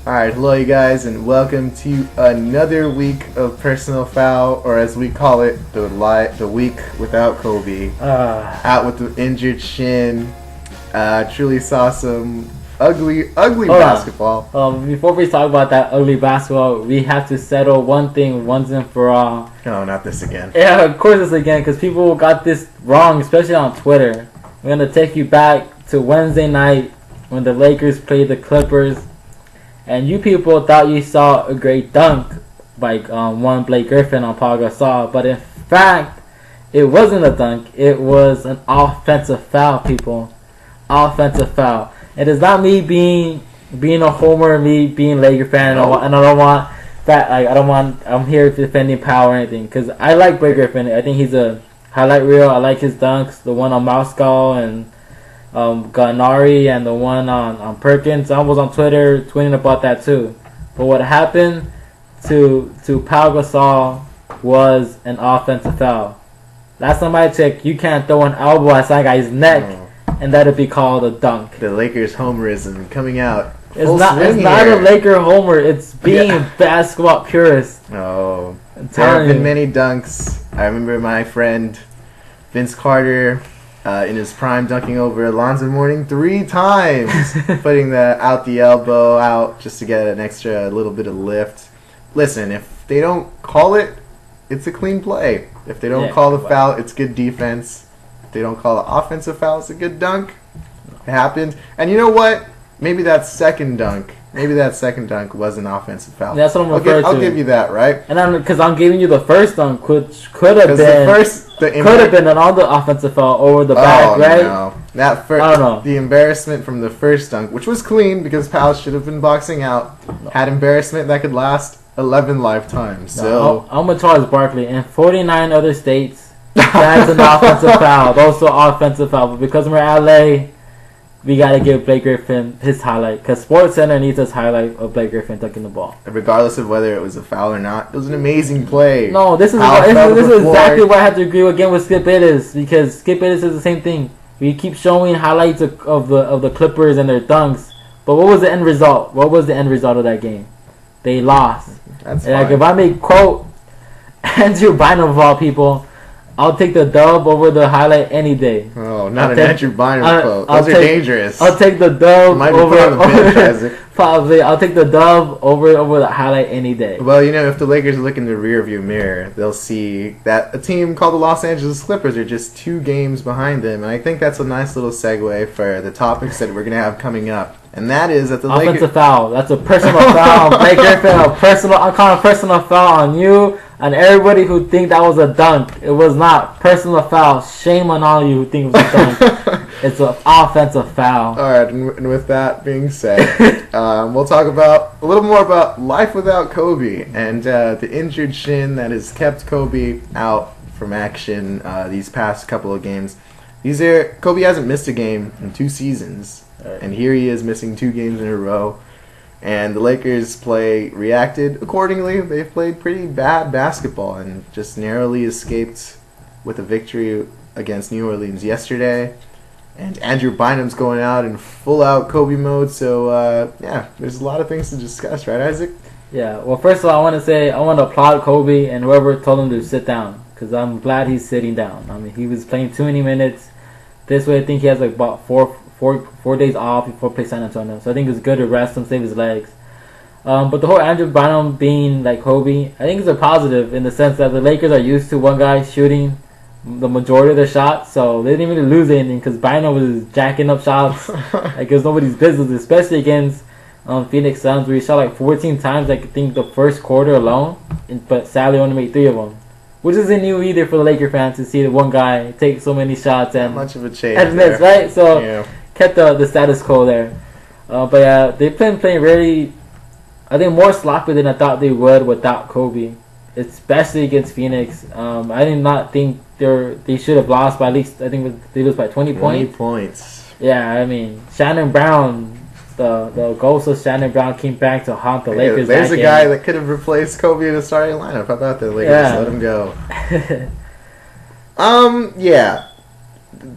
Alright, hello you guys, and welcome to another week of Personal Foul, or as we call it, the week without Kobe. Out with the injured Shin. Truly saw some ugly basketball. Before we talk about that ugly basketball, we have to settle one thing once and for all. No, not this again. Yeah, of course it's again, because people got this wrong, especially on Twitter. We're going to take you back to Wednesday night when the Lakers played the Clippers. And you people thought you saw a great dunk by one Blake Griffin on Paul Gasol, but in fact, it wasn't a dunk. It was an offensive foul, people. Offensive foul. It is not me being a homer, me being a Laker fan, and I don't want that. I'm here defending Powell or anything, because I like Blake Griffin. I think he's a highlight reel. I like his dunks, the one on Moscow and Gallinari, and the one on Perkins. I was on Twitter tweeting about that too. But what happened to Pau Gasol was an offensive foul. Last time I checked, you can't throw an elbow at some guy's neck and that'd be called a dunk. The Lakers homerism coming out. It's not a Laker homer. It's being basketball purist. Oh, there have been many dunks. I remember my friend Vince Carter in his prime dunking over Alonzo Mourning 3 times, putting the elbow out just to get an extra little bit of lift. Listen, if they don't call it, it's a clean play. If they don't call the foul, it's good defense. If they don't call the offensive foul, it's a good dunk. It happened. And you know what? Maybe that second dunk was an offensive foul. That's what I'm referring to. I'll give you that, right? And because I'm giving you the first dunk, which could have been another offensive foul over the back, right? No. I don't know. The embarrassment from the first dunk, which was clean because Powell should have been boxing out, had embarrassment that could last 11 lifetimes. So I'm with Charles Barkley. In 49 other states, that's an offensive foul. Those are offensive foul. But because we're LA, we got to give Blake Griffin his highlight, because SportsCenter needs his highlight of Blake Griffin dunking the ball. Regardless of whether it was a foul or not, it was an amazing play. No, this is exactly why I have to agree again with Skip Bayless, because Skip Bayless is the same thing. We keep showing highlights of the Clippers and their dunks, but what was the end result? What was the end result of that game? They lost. That's like, if I may quote Andrew Bynum of all people, I'll take the dub over the highlight any day. Oh, not Andrew Bynum quote. Those are dangerous. I'll take the dub probably. I'll take the dub over the highlight any day. Well, if the Lakers look in the rearview mirror, they'll see that a team called the Los Angeles Clippers are just 2 games behind them. And I think that's a nice little segue for the topics that we're going to have coming up. And that is that the offensive foul. That's a personal foul. Blake Griffin, I'm calling a personal foul on you and everybody who think that was a dunk. It was not. Personal foul. Shame on all you who think it was a dunk. It's an offensive foul. All right, and with that being said, we'll talk a little more about life without Kobe and the injured Shin that has kept Kobe out from action these past couple of games. Kobe hasn't missed a game in 2 seasons. And here he is missing 2 games in a row. And the Lakers reacted accordingly. They've played pretty bad basketball and just narrowly escaped with a victory against New Orleans yesterday. And Andrew Bynum's going out in full-out Kobe mode. So, there's a lot of things to discuss, right, Isaac? Yeah, well, first of all, I want to applaud Kobe and whoever told him to sit down, because I'm glad he's sitting down. I mean, he was playing too many minutes. This way, I think he has about four days off before play San Antonio. So I think it's good to rest him, save his legs. But the whole Andrew Bynum being like Kobe, I think it's a positive in the sense that the Lakers are used to one guy shooting the majority of their shots, so they didn't really lose anything because Bynum was jacking up shots like it was nobody's business, especially against Phoenix Suns, where he shot like 14 times, I think the first quarter alone, but sadly only made 3 of them. Which isn't new either for the Laker fans to see the one guy take so many shots and not much of a change admits, right? So kept the status quo there. But yeah, they've been playing really, I think, more sloppy than I thought they would without Kobe, especially against Phoenix. I did not think they should have lost by at least, I think they lost by 20 points. 20 points. Yeah, I mean, Shannon Brown, the ghost of Shannon Brown came back to haunt the Lakers. There's a guy that could have replaced Kobe in the starting lineup. How about that, Lakers? Let him go.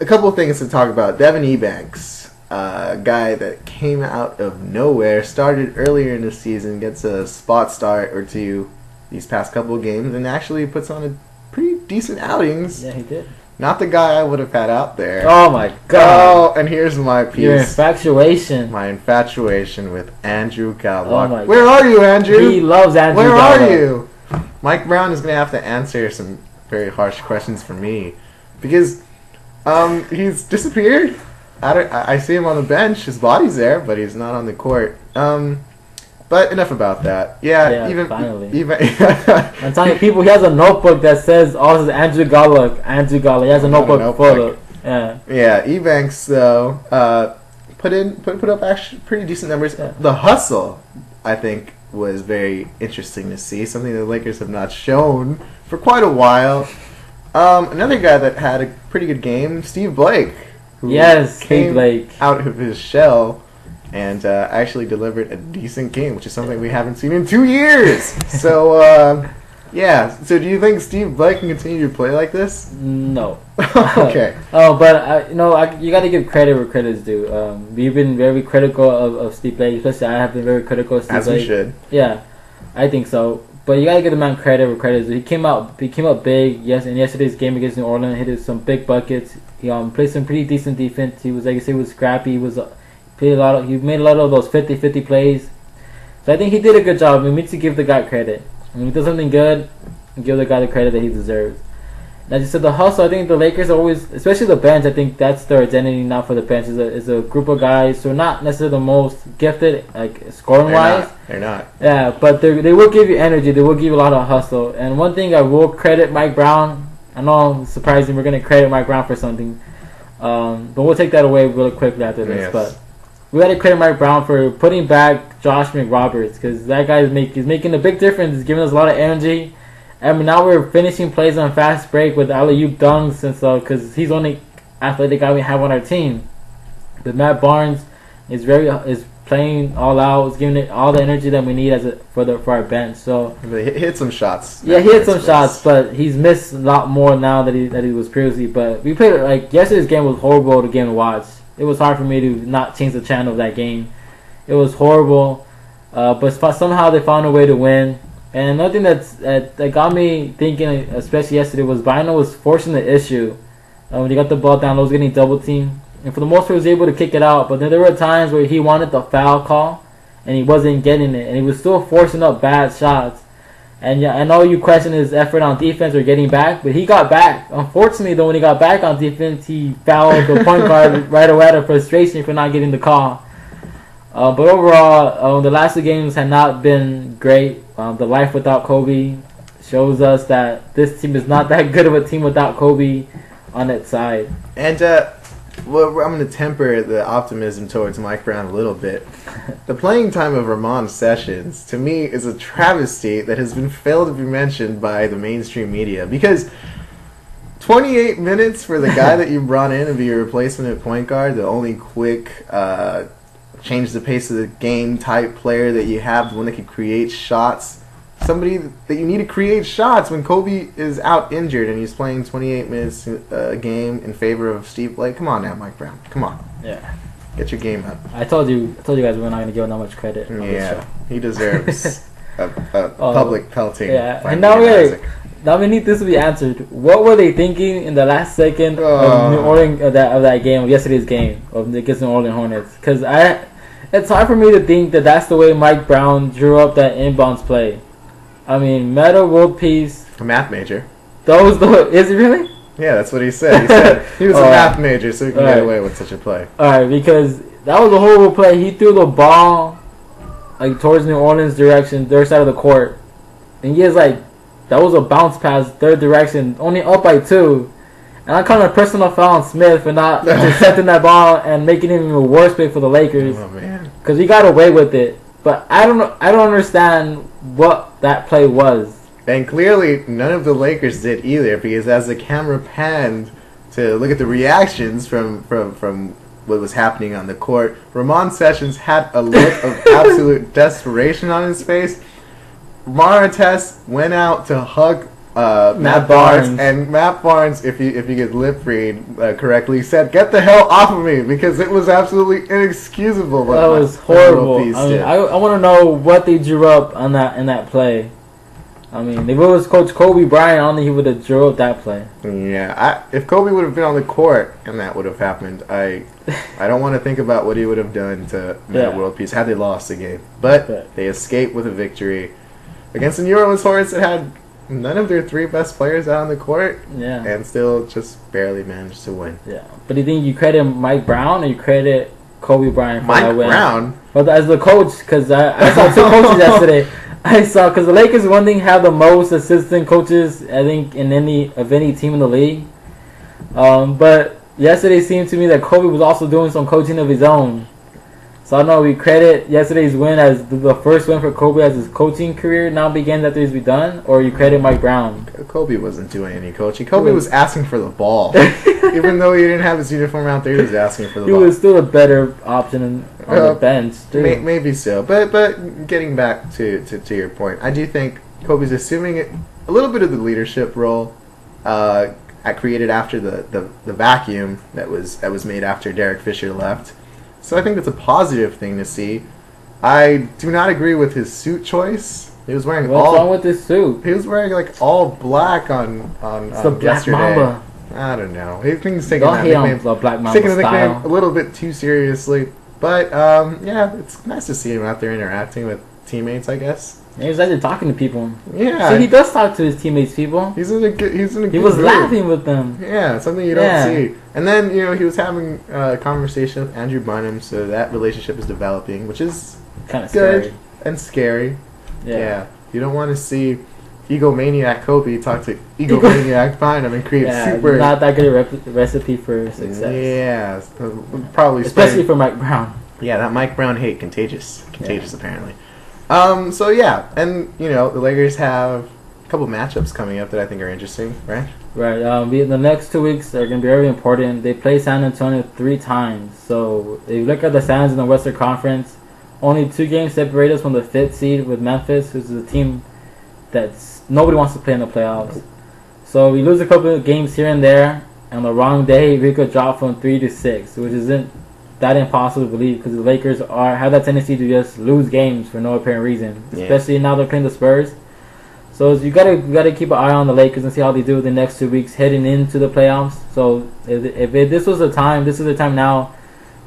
A couple of things to talk about. Devin Ebanks guy that came out of nowhere, started earlier in the season, gets a spot start or two these past couple of games, and actually puts on a pretty decent outings. Yeah, he did. Not the guy I would have had out there. Oh my god. Oh, and here's my piece. Your infatuation. My infatuation with Andrew Goudelock. Oh my Where are you, Andrew? He loves Andrew Where Goudelock. are you? Mike Brown is going to have to answer some very harsh questions for me. Because he's disappeared. I see him on the bench. His body's there, but he's not on the court. But enough about that. Yeah, finally. Even I'm telling you, people, he has a notebook that says all this Andrew Goudelock. Andrew Goudelock. He has a notebook full of. Yeah. Yeah, Ebanks though put up actually pretty decent numbers. Yeah. The hustle, I think, was very interesting to see. Something the Lakers have not shown for quite a while. Another guy that had a pretty good game, Steve Blake. Who came out of his shell and actually delivered a decent game, which is something we haven't seen in 2 years. So, yeah. So, do you think Steve Blake can continue to play like this? No. Okay. But you got to give credit where credit's due. We've been very critical of Steve Blake, especially I have been very critical of Steve Blake. As we should. Yeah, I think so. But you gotta give the man credit where credit is due. He came out big. Yes, in yesterday's game against New Orleans, hit some big buckets. He played some pretty decent defense. He was, like I say, scrappy. He made a lot of those 50-50 plays. So I think he did a good job. We need to give the guy credit. When he does something good, give the guy the credit that he deserves. And as you said, the hustle, I think the Lakers always, especially the bench, I think that's their identity now for the bench. Is a group of guys who are not necessarily the most gifted, like scoring-wise. They're not. Yeah, but they will give you energy. They will give you a lot of hustle. And one thing I will credit Mike Brown. I know it's surprising we're going to credit Mike Brown for something. But we'll take that away really quickly after this. Yes. But we got to credit Mike Brown for putting back Josh McRoberts, because that guy is making a big difference. He's giving us a lot of energy. I mean, now we're finishing plays on fast break with alley-oop dunks and stuff, because he's the only athletic guy we have on our team. But Matt Barnes is playing all out. Is giving it all the energy that we need for our bench. So he hit some shots. Yeah, he hit some shots, but he's missed a lot more now that he was previously. But we played, like, yesterday's game was horrible game to watch. It was hard for me to not change the channel of that game. It was horrible, but somehow they found a way to win. And another thing that got me thinking, especially yesterday, was Bryant was forcing the issue. When he got the ball down, he was getting double teamed. And for the most part, he was able to kick it out. But then there were times where he wanted the foul call, and he wasn't getting it. And he was still forcing up bad shots. And yeah, I know you question his effort on defense or getting back, but he got back. Unfortunately, though, when he got back on defense, he fouled the point guard right away out of frustration for not getting the call. But overall, the last two games had not been great. The life without Kobe shows us that this team is not that good of a team without Kobe on its side. And well, I'm going to temper the optimism towards Mike Brown a little bit. The playing time of Ramon Sessions, to me, is a travesty that has been failed to be mentioned by the mainstream media. Because 28 minutes for the guy that you brought in to be your replacement at point guard, the only quick change the pace of the game type player that you have, the one that can create shots. Somebody that you need to create shots when Kobe is out injured and he's playing 28 minutes a game in favor of Steve Blake. Come on now, Mike Brown. Come on. Yeah. Get your game up. I told you guys we're not going to give him that much credit. Yeah. He deserves a public pelting. Yeah. And now we need this to be answered. What were they thinking in the last second of New Orleans of that game, of yesterday's game against New Orleans Hornets? Because it's hard for me to think that that's the way Mike Brown drew up that inbounds play. I mean, meta world peace. A math major. Is he really? Yeah, that's what he said. He said he was a math major, so he can get away with such a play. Alright, because that was a horrible play. He threw the ball like towards New Orleans direction, their side of the court. And he is like, that was a bounce pass, their direction, only up by 2. And I call him a personal foul on Smith for not intercepting that ball and making it even a worse play for the Lakers. Oh man. Because he got away with it. But I don't understand what that play was. And clearly, none of the Lakers did either, because as the camera panned to look at the reactions from what was happening on the court, Ramon Sessions had a look of absolute desperation on his face. Marates went out to hug Matt Barnes. And Matt Barnes, if you could lip read correctly, said, "Get the hell off of me," because it was absolutely inexcusable. That was horrible. I want to know what they drew up on in that play. I mean, if it was Coach Kobe Bryant, I don't think he would have drew up that play. Yeah, if Kobe would have been on the court and that would have happened, I don't want to think about what he would have done to World Peace had they lost the game. But they escaped with a victory against the New Orleans Hornets that had none of their 3 best players out on the court, and still just barely managed to win. Yeah, but do you think you credit Mike Brown or you credit Kobe Bryant for that win? Mike Brown? Well, as the coach, because I saw 2 coaches yesterday. Because the Lakers, one thing, have the most assistant coaches, I think, in any team in the league. But yesterday seemed to me that Kobe was also doing some coaching of his own. So I don't know, we credit yesterday's win as the first win for Kobe as his coaching career now begins after he's done, or you credit Mike Brown? Kobe wasn't doing any coaching. Kobe was asking for the ball. Even though he didn't have his uniform out there, he was asking for the ball. He was still a better option on the bench, too. Maybe so. But getting back to your point, I do think Kobe's assuming a little bit of the leadership role created after the vacuum that was made after Derek Fisher left. So I think that's a positive thing to see. I do not agree with his suit choice. He was wearing What's wrong with his suit? He was wearing like all black on it's the Black yesterday. Mamba. I don't know. He thinks taking Don't that hate nickname, the Black Mamba taking the style. nickname a little bit too seriously. But yeah, it's nice to see him out there interacting with teammates, I guess. Yeah, he was actually talking to people. Yeah, so he does talk to his teammates. People. He's in a good. He was laughing with them. Yeah, something you don't see. And then he was having a conversation with Andrew Goudelock, so that relationship is developing, which is kind of good scary. and scary. Yeah, you don't want to see egomaniac Kobe talk to egomaniac Bynum and create super. Not that good a recipe for success. Yeah, probably especially for Mike Brown. Yeah, that Mike Brown hate contagious apparently. So yeah, and the Lakers have a couple matchups coming up that I think are interesting, right? Right. The next 2 weeks are going to be very important. They play San Antonio 3 times. So if you look at the standings in the Western Conference, only 2 games separate us from the 5th seed with Memphis, which is a team that's nobody wants to play in the playoffs. So we lose a couple of games here and there. On the wrong day, we could drop from 3 to 6, which isn't that impossible to believe because the Lakers have that tendency to just lose games for no apparent reason, especially now they're playing the Spurs. So you gotta keep an eye on the Lakers and see how they do the next 2 weeks heading into the playoffs. So if this is the time now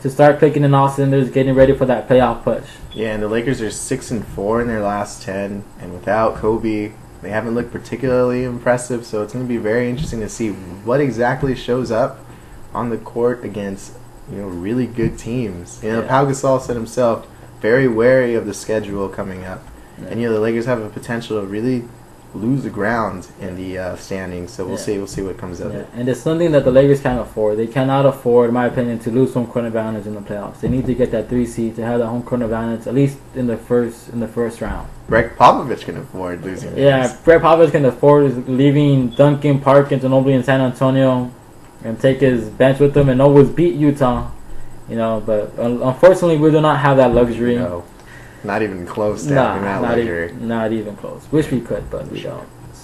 to start clicking in all cylinders, getting ready for that playoff push. Yeah, and the Lakers are 6-4 in their last 10, and without Kobe, they haven't looked particularly impressive. So it's going to be very interesting to see what exactly shows up on the court against really good teams. Pau Gasol said himself, very wary of the schedule coming up. Yeah. And the Lakers have a potential to really lose the ground in the standings. So we'll see what comes of it. And it's something that the Lakers can't afford. They cannot afford, in my opinion, to lose home court advantage in the playoffs. They need to get that 3 seed to have that home court advantage at least in the first round. Greg Popovich can afford losing. Yeah, Greg Popovich can afford leaving Duncan, Park, and Ginobili in San Antonio and take his bench with him and always beat Utah. But unfortunately, we do not have that luxury. No, not even close to having that luxury. Not even close. Wish we could, but we don't.